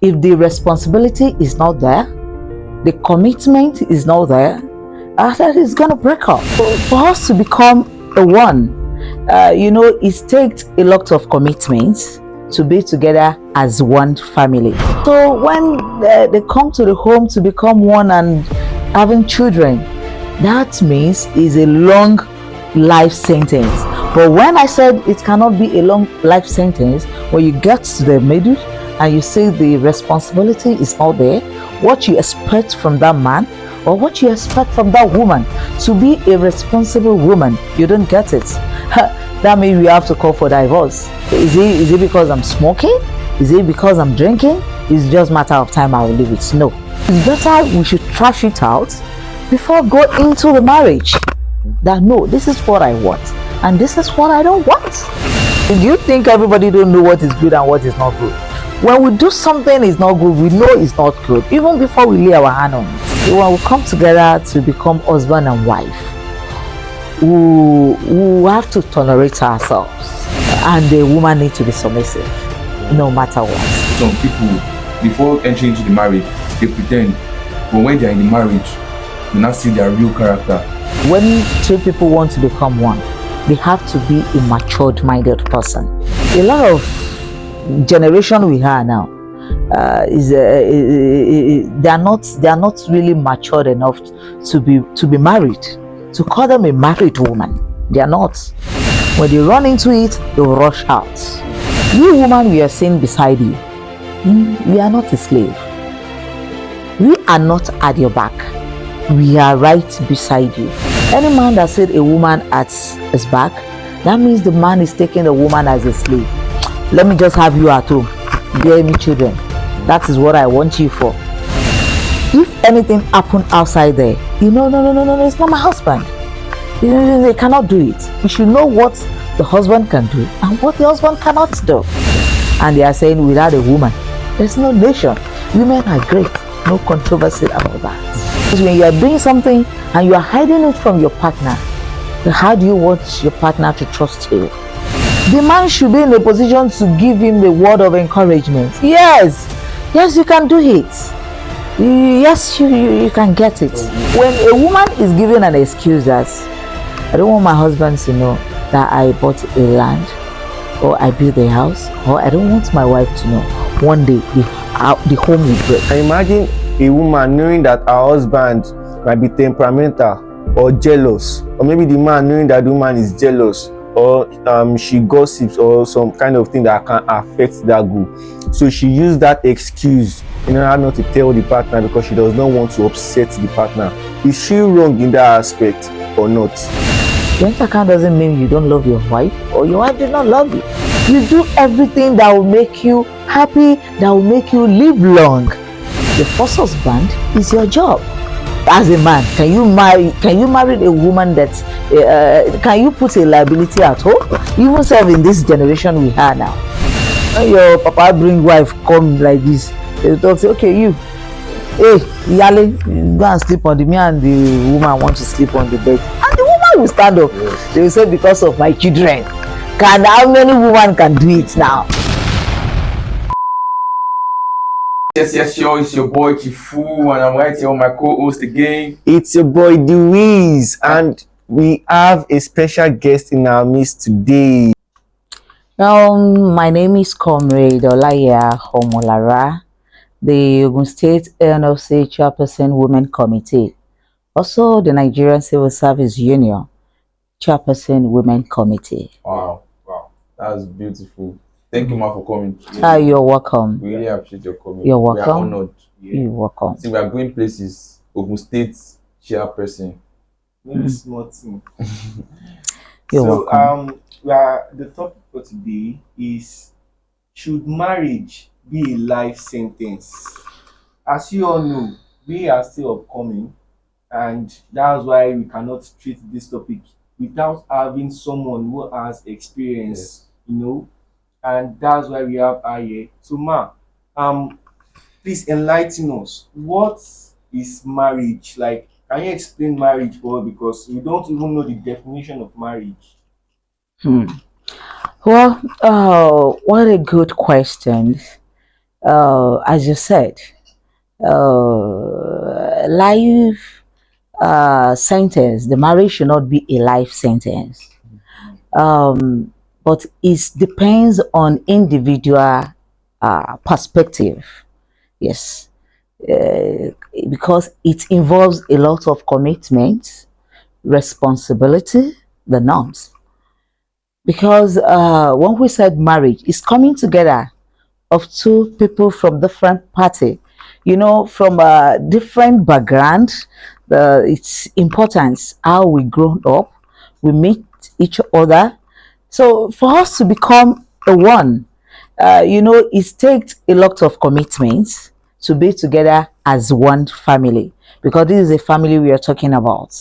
If the responsibility is not there, the commitment is not there, that is going to break up. For us to become a one, it takes a lot of commitments to be together as one family. So when they come to the home to become one and having children, that means is a long life sentence. But when I said it cannot be a long life sentence, when you get to the middle and you see the responsibility is not there, what you expect from that man or what you expect from that woman to be a responsible woman, you don't get it. That means we have to call for divorce. Is it because I'm smoking? Is it because I'm drinking? It's just a matter of time I will leave it. No. It's better we should trash it out before go into the marriage. That no, this is what I want and this is what I don't want. Do you think everybody don't know what is good and what is not good? When we do something is not good, we know it's not good even before we lay our hand on it. When we come together to become husband and wife, we have to tolerate ourselves, and the woman needs to be submissive no matter what. Some people, before entering into the marriage, they pretend, but when they are in the marriage, you now see their real character. When two people want to become one, they have to be a matured minded person. A lot of generation we have now they are not really matured enough to be married, to call them a married woman. They are not. When they run into it, they will rush out. You woman we are seeing beside you, we are not a slave. We are not at your back. We are right beside you. Any man that said a woman at his back, that means the man is taking the woman as a slave. Let me just have you at home, bear me children. That is what I want you for. If anything happen outside there, no, it's not my husband. They cannot do it. You should know what the husband can do and what the husband cannot do. And they are saying without a woman, there's no nation. Women are great. No controversy about that. Because when you are doing something and you are hiding it from your partner, how do you want your partner to trust you? The man should be in a position to give him the word of encouragement. Yes, you can do it. Yes, you can get it. When a woman is given an excuse that I don't want my husband to know that I bought a land or I built a house, or I don't want my wife to know, one day the home will break. Imagine a woman knowing that her husband might be temperamental or jealous, or maybe the man knowing that the woman is jealous, or she gossips or some kind of thing that can affect that goal. So she used that excuse in order not to tell the partner because she does not want to upset the partner. Is she wrong in that aspect or not? Joint account doesn't mean you don't love your wife or your wife did not love you. You do everything that will make you happy, that will make you live long. The first husband is your job. As a man, can you marry a woman that can you put a liability at home? Even serve in this generation we have now. When your papa bring wife come like this, they talk say, okay, you, hey, Yale, go and sleep on the me and the woman want to sleep on the bed. And the woman will stand up. Yes. They will say, because of my children. How many women can do it now? Yes, yo, it's your boy Chifu, and I'm right here on my co-host again. It's your boy Dewey's, and we have a special guest in our midst today. My name is Comr OLAIYA, the Ogun State NLC Chairperson Women Committee, also the Nigerian Civil Service Union Chairperson Women Committee. Wow, that's beautiful. Thank you, ma, for coming. You're welcome. We really appreciate your coming. You're welcome. We are honored. You're welcome. See, we are going places. Ogun State Chairperson. Really smart team. You're welcome. The topic for today is, should marriage be a life sentence? As you all know, we are still upcoming, and that's why we cannot treat this topic without having someone who has experience, and that's why we have Aye. So ma, please enlighten us. What is marriage? Like, can you explain marriage for us? Because we don't even know the definition of marriage. Well, what a good question. as you said, life sentence. The marriage should not be a life sentence. But it depends on individual perspective. Yes, because it involves a lot of commitment, responsibility, the norms. Because when we said marriage, it's coming together of two people from different party, you know, from a different background. It's important how we grow up, we meet each other. So for us to become a one, you know, it takes a lot of commitments to be together as one family, because this is a family we are talking about.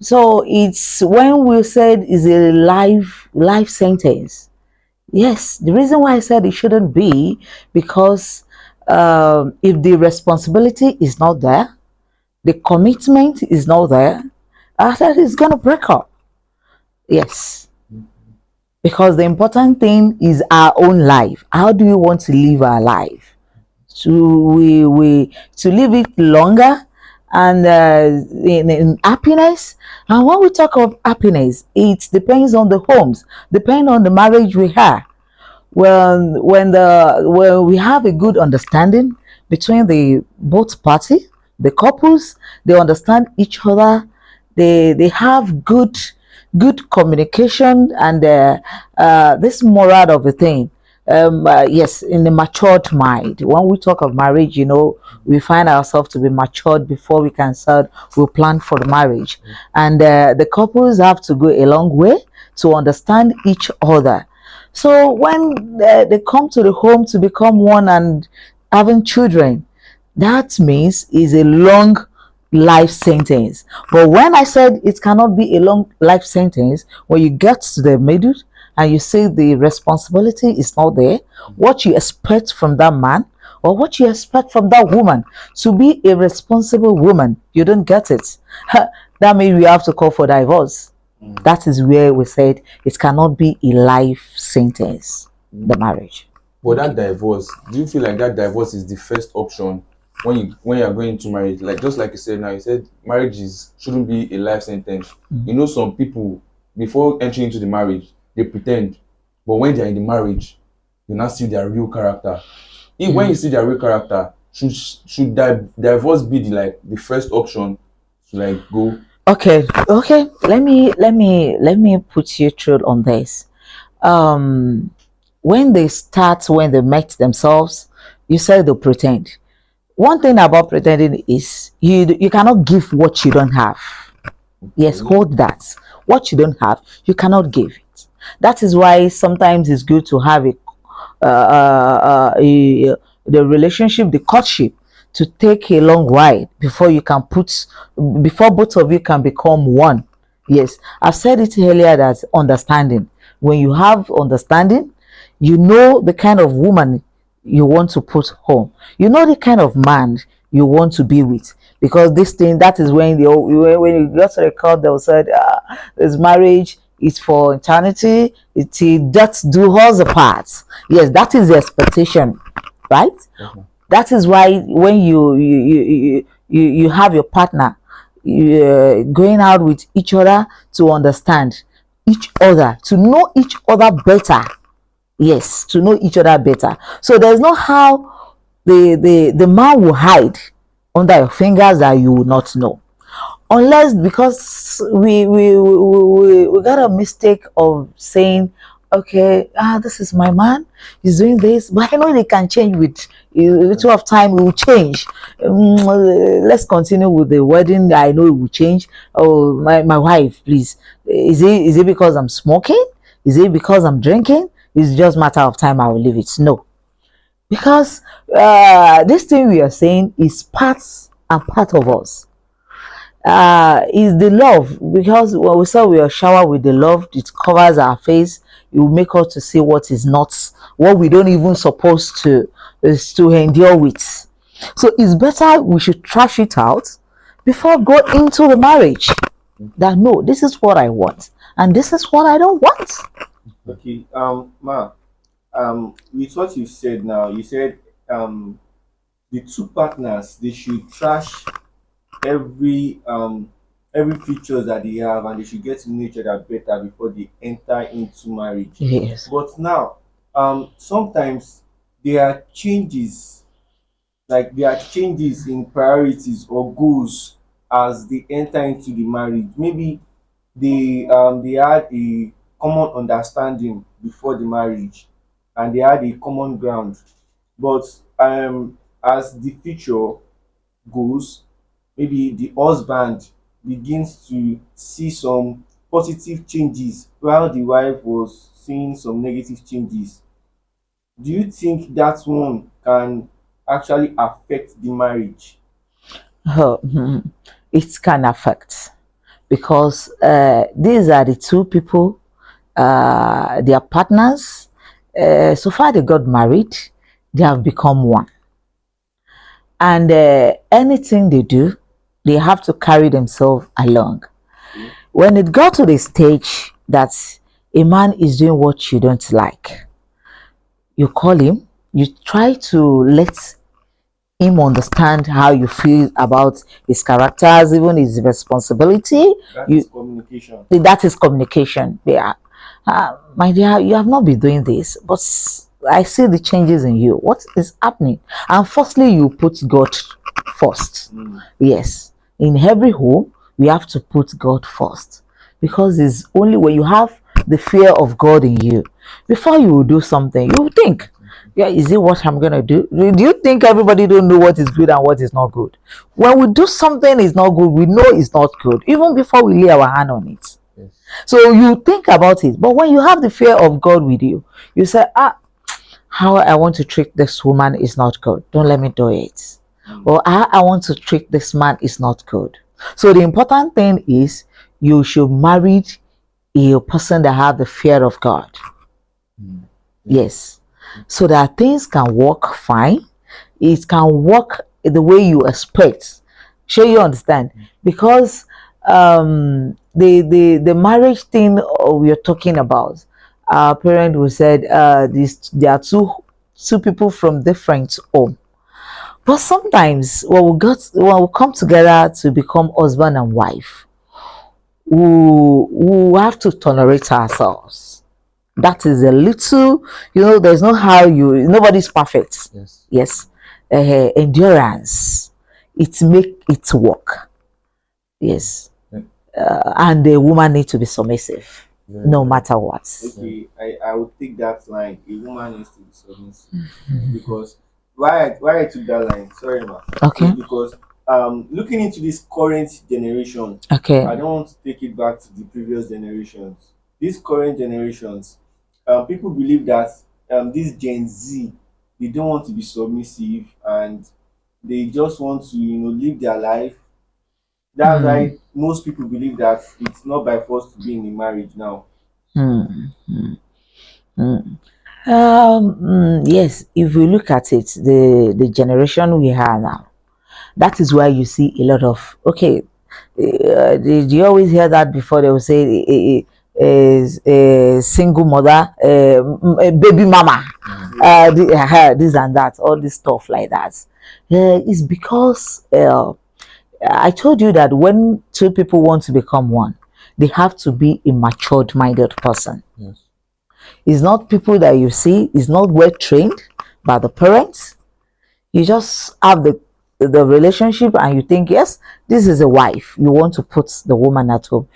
So it's when we said is a life sentence. Yes, the reason why I said it shouldn't be, because if the responsibility is not there, the commitment is not there, after it's gonna break up. Yes, because the important thing is our own life. How do we want to live our life? To live it longer and in happiness. And when we talk of happiness, it depends on the homes, depend on the marriage we have. When we have a good understanding between the both party, the couples, they understand each other, they have good communication, and this moral of a thing. Yes, in the matured mind, when we talk of marriage, you know, we find ourselves to be matured before we can start, we plan for the marriage. And the couples have to go a long way to understand each other. So when they come to the home to become one and having children, that means is a long life sentence. But when I said it cannot be a long life sentence, when you get to the middle and you say the responsibility is not there, what you expect from that man or what you expect from that woman to be a responsible woman, you don't get it. That means we have to call for divorce. That is where we said it cannot be a life sentence, the marriage. But that divorce, do you feel like that divorce is the first option when you are going into marriage? Like just like you said now, you said marriage shouldn't be a life sentence. You know, some people before entering into the marriage, they pretend, but when they are in the marriage, you now see their real character. When you see their real character, should divorce be the first option to go? Okay. Let me put you through on this. When they met themselves, you said they pretend. One thing about pretending is you cannot give what you don't have. Yes, hold that. What you don't have, you cannot give it. That is why sometimes it's good to have the relationship, the courtship, to take a long while before both of you can become one. Yes, I've said it earlier that understanding. When you have understanding, you know the kind of woman you want to put home. You know the kind of man you want to be with. Because that is when when you got to the court, they said, this marriage is for eternity. That's do all the parts. Yes, that is the expectation, right? That is why when you have your partner, going out with each other to understand each other, to know each other better. Yes, to know each other better. So there's no how the man will hide under your fingers that you will not know, unless because we got a mistake of saying, okay, this is my man, he's doing this, but I know they can change with a little of time. It will change. Let's continue with the wedding. I know it will change. Oh, my wife, please, is it because I'm smoking? Is it because I'm drinking? It's just matter of time, I will leave it. No, because this thing we are saying is part of us. Is the love, because when we say we are showered with the love, it covers our face. It will make us to see what is not, what we don't even supposed to is to endure with. So it's better we should trash it out before go into the marriage. That no, this is what I want and this is what I don't want. Okay, Ma, with what you said now, you said the two partners, they should trash every every features that they have, and they should get to know each other better before they enter into marriage. Yes. But now, sometimes there are changes, like there are changes in priorities or goals as they enter into the marriage. Maybe they had a common understanding before the marriage, and they had a common ground. But as the future goes, maybe the husband begins to see some positive changes while the wife was seeing some negative changes. Do you think that one can actually affect the marriage? Oh, it can affect because these are the two people, they are partners. So far, they got married, they have become one. And anything they do, they have to carry themselves along. When it got to the stage that a man is doing what you don't like, you call him, you try to let him understand how you feel about his characters, even his responsibility. That is communication. That is communication. Yeah. My dear, you have not been doing this, but I see the changes in you. What is happening? And firstly, you put God first. Yes. In every home, we have to put God first, because it's only when you have the fear of God in you, before you will do something, you think, yeah, is it what I'm gonna do? Do you think everybody don't know what is good and what is not good? When we do something is not good, we know it's not good even before we lay our hand on it. Yes. So you think about it, but when you have the fear of God with you, you say, how I want to treat this woman is not good, don't let me do it. Or how I want to treat this man is not good. So the important thing is you should marry a person that have the fear of God. Yes. So that things can work fine. It can work the way you expect. Sure, you understand? Because the marriage thing we are talking about, our parent who said there are two people from different home. But sometimes when we come together to become husband and wife, we have to tolerate ourselves. That is a little, there's no how nobody's perfect. Yes. Yes. Endurance, it make it work. Yes. And the woman need to be submissive, no matter what. Okay, I would take that line. A woman needs to be submissive. Because why I took that line, sorry ma. Okay. Is because looking into this current generation, Okay. I don't want to take it back to the previous generations. These current generations, people believe that this Gen Z, they don't want to be submissive, and they just want to live their life. That's why most people believe that it's not by force to be in a marriage now. Yes, if we look at it, the generation we have now, that is why you see a lot of, okay, did you always hear that before? They will say a single mother, a baby mama, this and that, all this stuff like that. It's because I told you that when two people want to become one, they have to be a matured minded person. Yes. It's not people that you see, it's not well trained by the parents. You just have the relationship and you think, yes, this is a wife. You want to put the woman at home.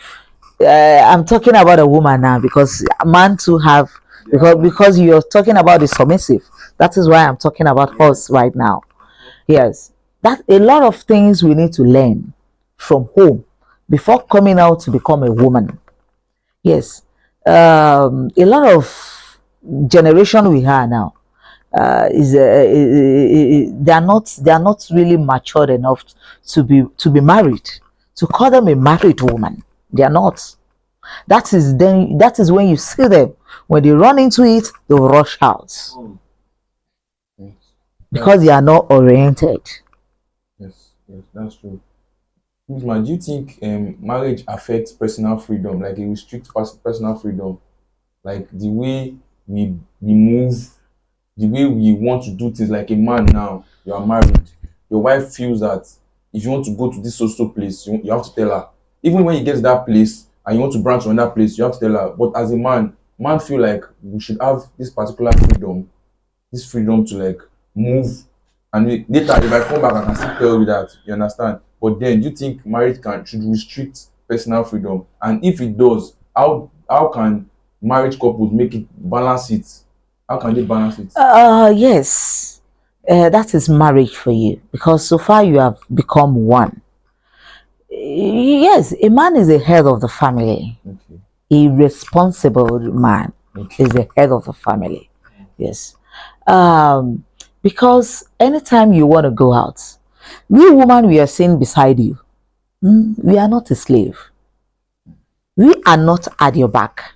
I'm talking about a woman now, because a man to have, because you're talking about the submissive. That is why I'm talking about us right now. Yes, that a lot of things we need to learn from home before coming out to become a woman. Yes, a lot of generation we have now they are not really matured enough to be married, to call them a married woman. They are not. That is when you see them, when they run into it, they'll rush out because they are not oriented. Yes, that's true. Man, do you think marriage affects personal freedom, like it restricts personal freedom, like the way we move the way we want to do things, like a man now, you are married, your wife feels that if you want to go to this social place, you have to tell her. Even when you get to that place and you want to branch on that place, you have to tell her. But as a man feel like we should have this particular freedom, this freedom to like move. And later, if I come back, I can still tell you that. You understand? But then, do you think marriage should restrict personal freedom? And if it does, how can marriage couples make it balance it? How can they balance it? Yes, that is marriage for you, because so far you have become one. Yes, a man is the head of the family. Okay. A responsible man is the head of the family. Yes. Because anytime you want to go out, we woman we are sitting beside you. We are not a slave. We are not at your back.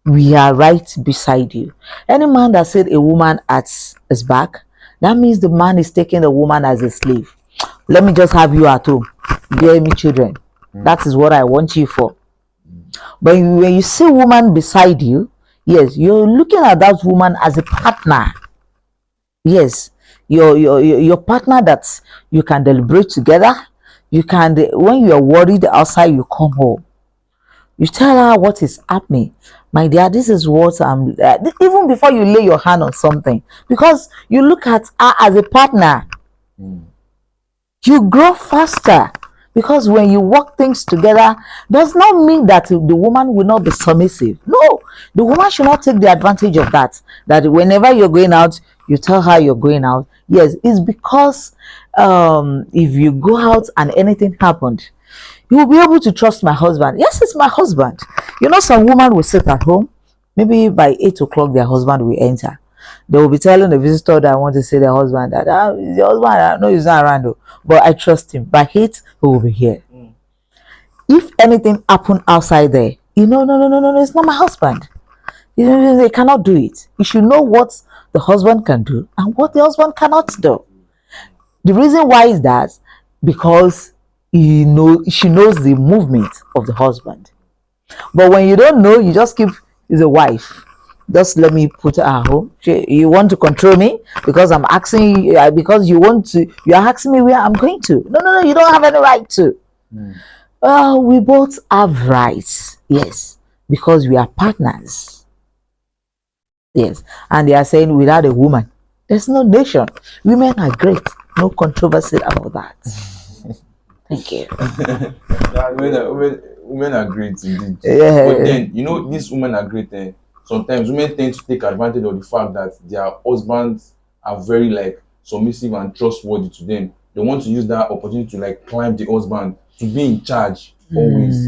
We are right beside you. Any man that said a woman at his back, that means the man is taking the woman as a slave. Let me just have you at home. Bear me children. That is what I want you for. But when you see a woman beside you, yes, you're looking at that woman as a partner. Yes, your partner that you can deliberate together. You can, when you are worried outside, you come home. You tell her what is happening. My dear, this is what I'm... even before you lay your hand on something. Because you look at her as a partner. You grow faster. Because when you work things together, does not mean that the woman will not be submissive. No, the woman should not take the advantage of that. That whenever you're going out, you tell her you're going out. Yes, it's because if you go out and anything happened, you will be able to trust my husband. Yes, it's my husband. You know, some woman will sit at home. Maybe by 8 o'clock, their husband will enter. They will be telling the visitor that I want to see their husband that the husband, I know he's not around, but I trust him. By 8, he will be here. If anything happened outside there, no, it's not my husband. They cannot do it. You should know what the husband can do and what the husband cannot do. The reason why is that because she knows the movement of the husband. But when you don't know, you just keep, is a wife. Just let me put her at home. You want to control me because I'm asking you, because you are asking me where I'm going to. No, you don't have any right to. We both have rights. Yes, because we are partners. Yes, and they are saying without a woman, there's no nation. Women are great. No controversy about that. Thank you. Women are great indeed. Yeah. But then, these women are great. Sometimes women tend to take advantage of the fact that their husbands are very like submissive and trustworthy to them. They want to use that opportunity to like climb the husband, to be in charge always.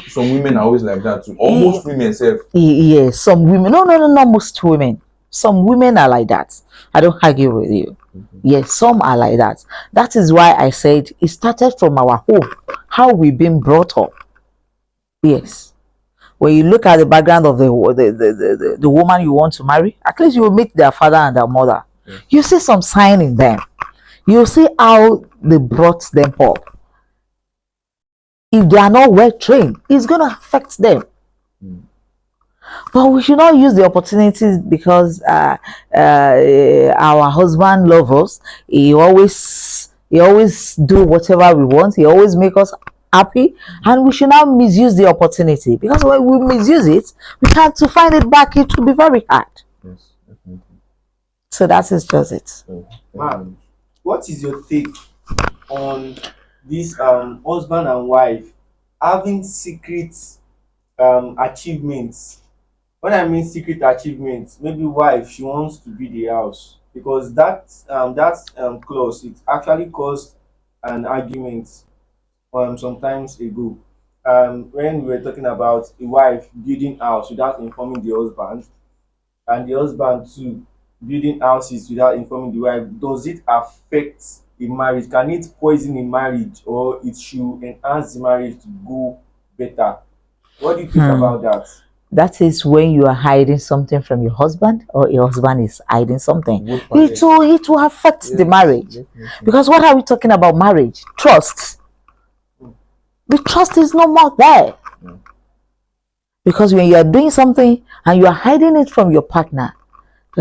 Some women are always like that too. Almost women self. Yes, some women. No, not most women. Some women are like that. I don't argue with you. Yes, some are like that. That is why I said it started from our home, how we've been brought up. Yes. When you look at the background of the woman you want to marry, at least you will meet their father and their mother. Yes. You see some sign in them. You see how they brought them up. If they are not well trained, it's going to affect them. But we should not use the opportunities because our husband loves us. He always do whatever we want. He always make us happy, and we should not misuse the opportunity, because when we misuse it, we have to find it back. It will be very hard. Yes, definitely. So that is just it. Ma'am, what is your take on this husband and wife having secret achievements? When I mean secret achievements, maybe wife, she wants to be the house, because that clause, it actually caused an argument sometimes ago, when we were talking about a wife building house without informing the husband, and the husband too building houses without informing the wife. Does it affect a marriage? Can it poison a marriage, or it should enhance the marriage to go better? What do you think about that? That is when you are hiding something from your husband, or your husband is hiding something. It will affect the marriage. Definitely. Because what are we talking about marriage? Trust. The trust is no more there. Because when you are doing something and you are hiding it from your partner,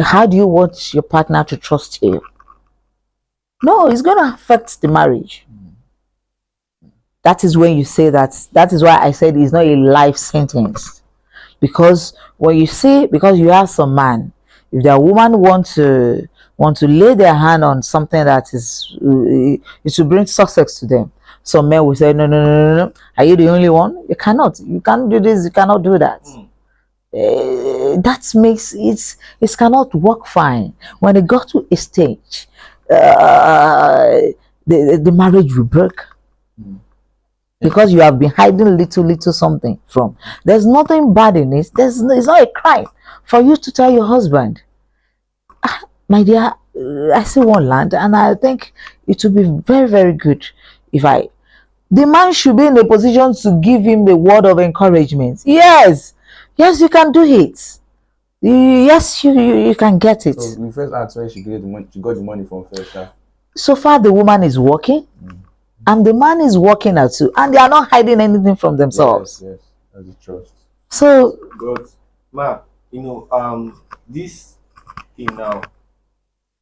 How do you want your partner to trust you? No, it's going to affect the marriage. That is when you say that. That is why I said it's not a life sentence. Because when you say, because you have some man, if the woman want to lay their hand on something that is to bring success to them, some men will say, no, no, no, no, no. Are you the only one? You cannot. You can't do this. You cannot do that. That makes it cannot work fine. When it got to a stage, the marriage will break. Because you have been hiding little something from. There's nothing bad in it. It's not a crime for you to tell your husband, my dear, I still want land, and I think it would be very, very good if the man should be in a position to give him the word of encouragement. Yes, you can do it. Yes, you can get it. So we first asked where she got the money. She got the money from first. So far, the woman is working. And the man is working at too, and they are not hiding anything from themselves. Yes, that's the trust. So, But ma, this thing now,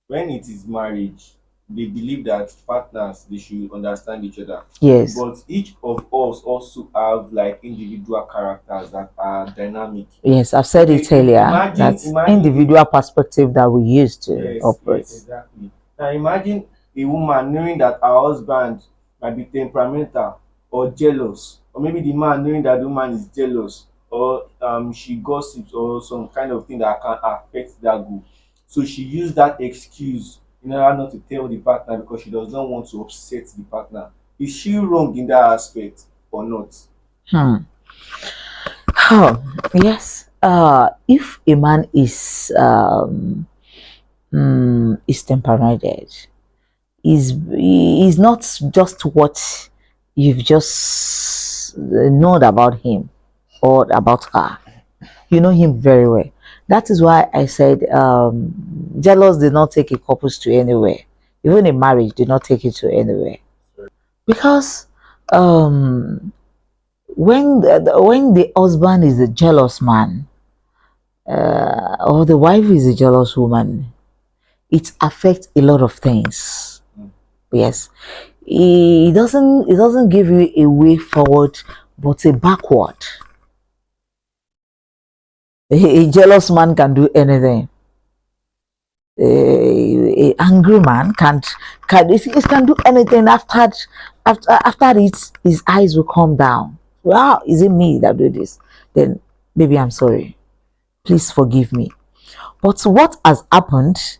when it is marriage, they believe that partners, they should understand each other. yes, But each of us also have like individual characters that are dynamic. yes, I've said it earlier. That's individual perspective that we use to operate. Yes, exactly. Now imagine a woman knowing that her husband might be temperamental or jealous, or maybe the man knowing that the woman is jealous, or she gossips or some kind of thing that can affect that goal. So she used that excuse in order not to tell the partner because she does not want to upset the partner. Is she wrong in that aspect or not? Oh, yes. If a man is temperamented, is not just what you've just known about him or about her. You know him very well. That is why I said jealous did not take a couples to anywhere. Even a marriage did not take it to anywhere. Because when the husband is a jealous man, or the wife is a jealous woman, it affects a lot of things. Yes, it doesn't give you a way forward, but a backward. A jealous man can do anything. A angry man can do anything. After it, his eyes will come down. Wow, is it me that do this? Then, baby, I'm sorry. Please forgive me. But what has happened,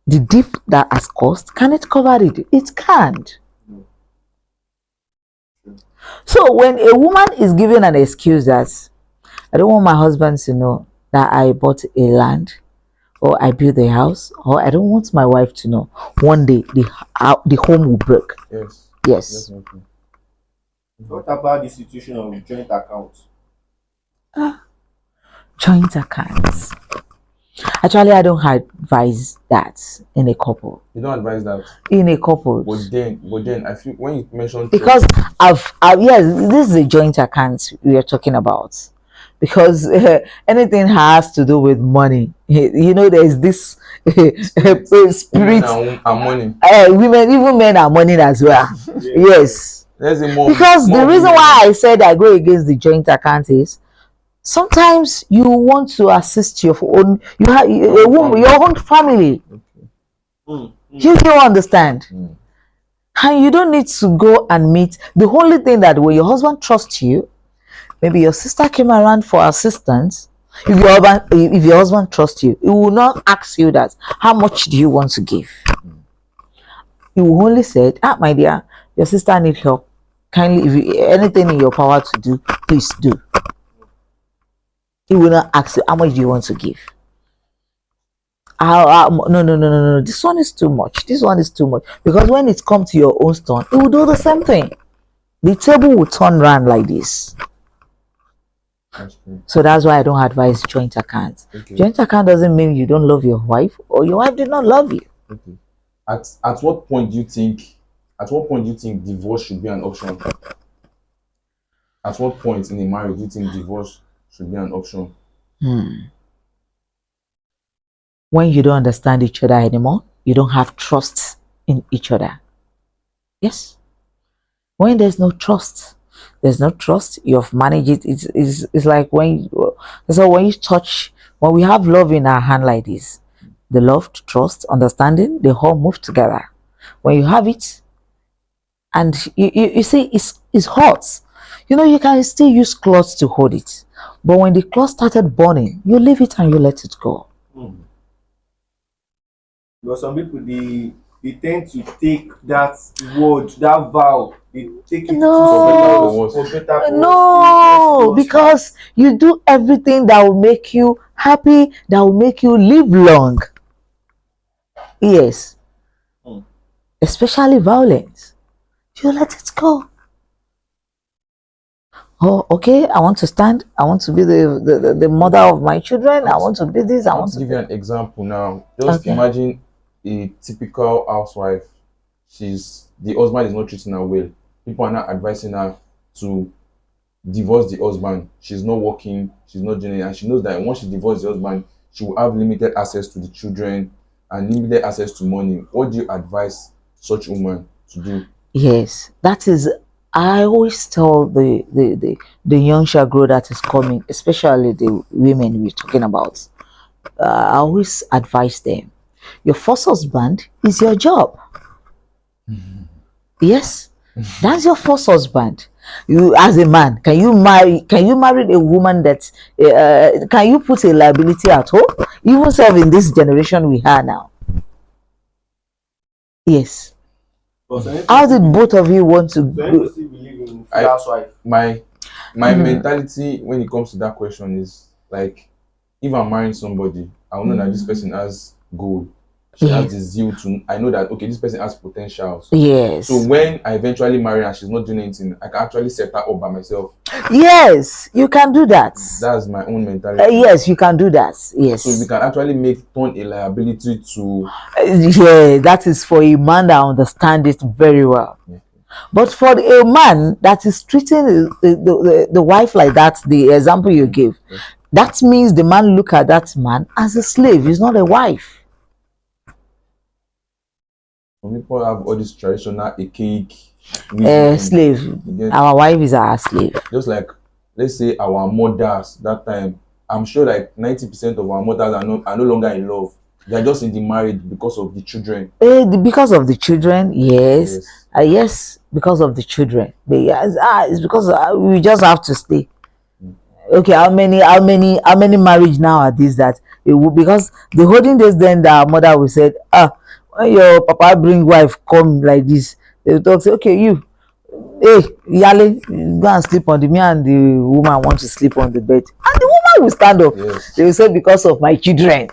the deep that has caused, can it cover it? It can't. So when a woman is given an excuse that I don't want my husband to know that I bought a land or I built a house, or I don't want my wife to know, one day the home will break. Yes. Definitely. What about the situation of joint accounts? Joint accounts. Actually, I don't advise that in a couple. You don't advise that in a couple. But then I feel when you mentioned because I've yes, this is a joint account we are talking about. Because anything has to do with money, you know, there's this spirit. And money. Women, even men are money as well. Yes. There's because the reason why I said I go against the joint account is sometimes you want to assist your own, you have your own family. You understand? And you don't need to go and meet. The only thing that when your husband trusts you, maybe your sister came around for assistance. If your husband trusts you, he will not ask you that how much do you want to give. He will only say, my dear, your sister needs help. Kindly, if you, anything in your power to do, please do. He will not ask you how much do you want to give. No. This one is too much. This one is too much. Because when it comes to your own turn, it will do the same thing. The table will turn round like this. So that's why I don't advise joint accounts. Joint account doesn't mean you don't love your wife or your wife did not love you. At what point do you think divorce should be an option? At what point in a marriage do you think divorce should be an option? When you don't understand each other anymore, you don't have trust in each other. Yes. When there's no trust, you've managed it. It's like when you touch, when we have love in our hand like this, the love, trust, understanding, they all move together. When you have it, and you see it's hot, you can still use cloth to hold it, but when the cloth started burning, you leave it and you let it go. Because some people they tend to take that word, that vow, they take it No. for better, for No, worse. because you do everything that will make you happy, that will make you live long. Yes. Especially violence. You let it go. Oh, okay, I want to stand. I want to be the mother of my children. I want to be this. I want to give you an example now. Just imagine a typical housewife. The husband is not treating her well. People are not advising her to divorce the husband. She's not working, she's not doing it, and she knows that once she divorces the husband, she will have limited access to the children and limited access to money. What do you advise such woman to do? Yes, that is. I always tell the young shagro that is coming, especially the women we're talking about. I always advise them: your first husband is your job. Yes, that's your first husband. You, as a man, can you marry a woman that can you put a liability at home? Even serve in this generation we are now. Yes. How did both of you want to go? My mentality when it comes to that question is like, if I'm marrying somebody, I will know that this person has goal. She has the zeal to. I know that okay, this person has potentials. Yes. So when I eventually marry and she's not doing anything, I can actually set her up by myself. Yes, you can do that. That's my own mentality. Yes, you can do that. Yes. So we can actually turn a liability to. Yeah, that is for a man that understands it very well. Yeah. But for a man that is treating the wife like that, the example you gave, that means the man look at that man as a slave. He's not a wife. Some people have all this traditional archaic slave. Our wife is our slave. Just like, let's say our mothers that time, I'm sure like 90% of our mothers are no longer in love. They are just in the marriage because of the children. Because of the children, yes. Yes, because of the children. But yes, it's because we just have to stay. Okay, how many marriage nowadays that it will, because the holding days then that our mother will say, when your papa bring wife come like this, they will talk, say, okay, you, hey, Yale, go and sleep on me and the woman want to sleep on the bed. And the woman will stand up. Yes. They will say, because of my children.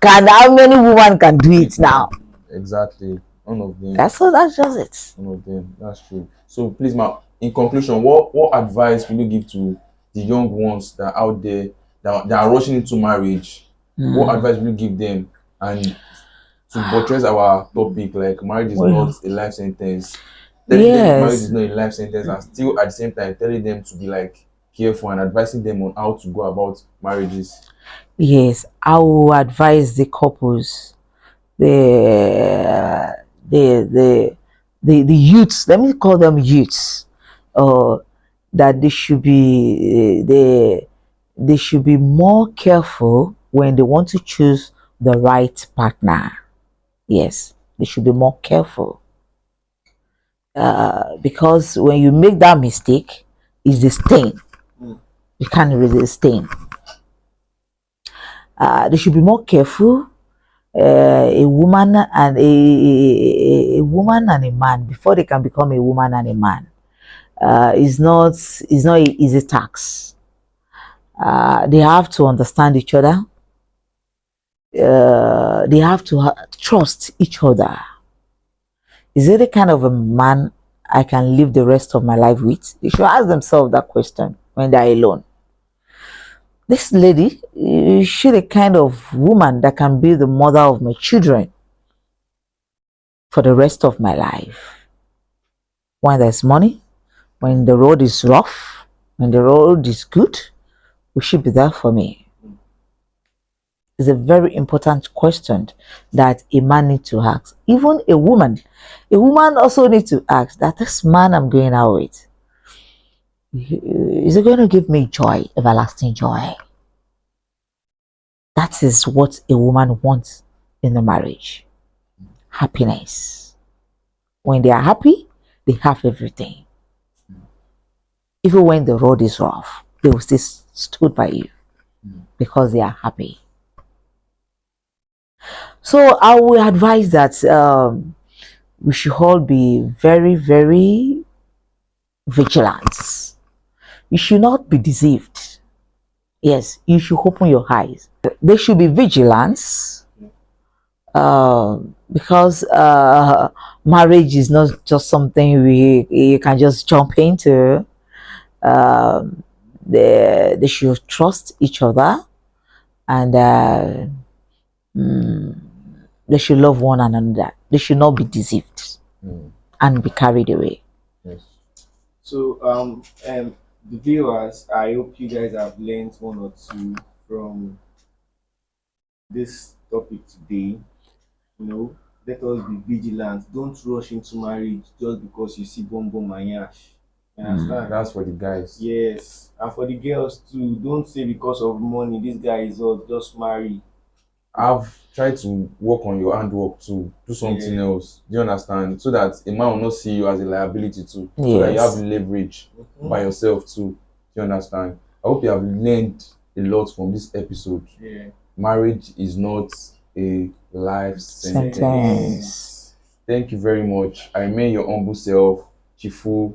How many women can do it now? Exactly. None of them. That's just it. None of them. That's true. So please, ma, in conclusion, what advice will you give to the young ones that are out there that are rushing into marriage? What advice will you give them? And to buttress our topic, like marriage is not a life sentence. Telling them marriage is not a life sentence, and still at the same time telling them to be like careful and advising them on how to go about marriages. Yes, I will advise the couples, the youths. Let me call them youths. That they should be they should be more careful when they want to choose the right partner. Yes, they should be more careful. Because when you make that mistake, it's the stain. You can't erase the stain. They should be more careful. A woman and a woman and a man, before they can become a woman and a man, is not an easy task. They have to understand each other. They have to trust each other. Is it the kind of a man I can live the rest of my life with? They should ask themselves that question when they're alone. This lady, is she the kind of woman that can be the mother of my children for the rest of my life? When there's money, when the road is rough, when the road is good, will she be there for me? is a very important question that a man needs to ask. Even a woman also needs to ask that this man I'm going out with, is it going to give me joy, everlasting joy? That is what a woman wants in a marriage. Happiness. When they are happy, they have everything. Even when the road is rough, they will still stood by you because they are happy. So I would advise that we should all be very, very vigilant. You should not be deceived. Yes, you should open your eyes. There should be vigilance because marriage is not just something you can just jump into. They should trust each other, and they should love one another. They should not be deceived and be carried away. Yes. So the viewers, I hope you guys have learned one or two from this topic today. Let us be vigilant. Don't rush into marriage just because you see bomb bomb and yash. You understand? That's for the guys. Yes, and for the girls too, don't say because of money this guy is all just marry. I've tried to work on your handwork to do something else. Do you understand? So that a man will not see you as a liability too. Yes. So that you have leverage by yourself too. Do you understand? I hope you have learned a lot from this episode. Yeah. Marriage is not a life sentence. Thank you very much. I remain your humble self, Chifu.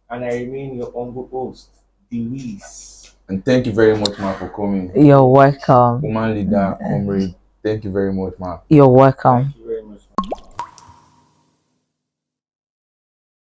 And I remain your humble host, Dewis. And thank you very much, ma, for coming. You're welcome. Woman leader, comrade. Thank you very much, ma. You're welcome. Thank you.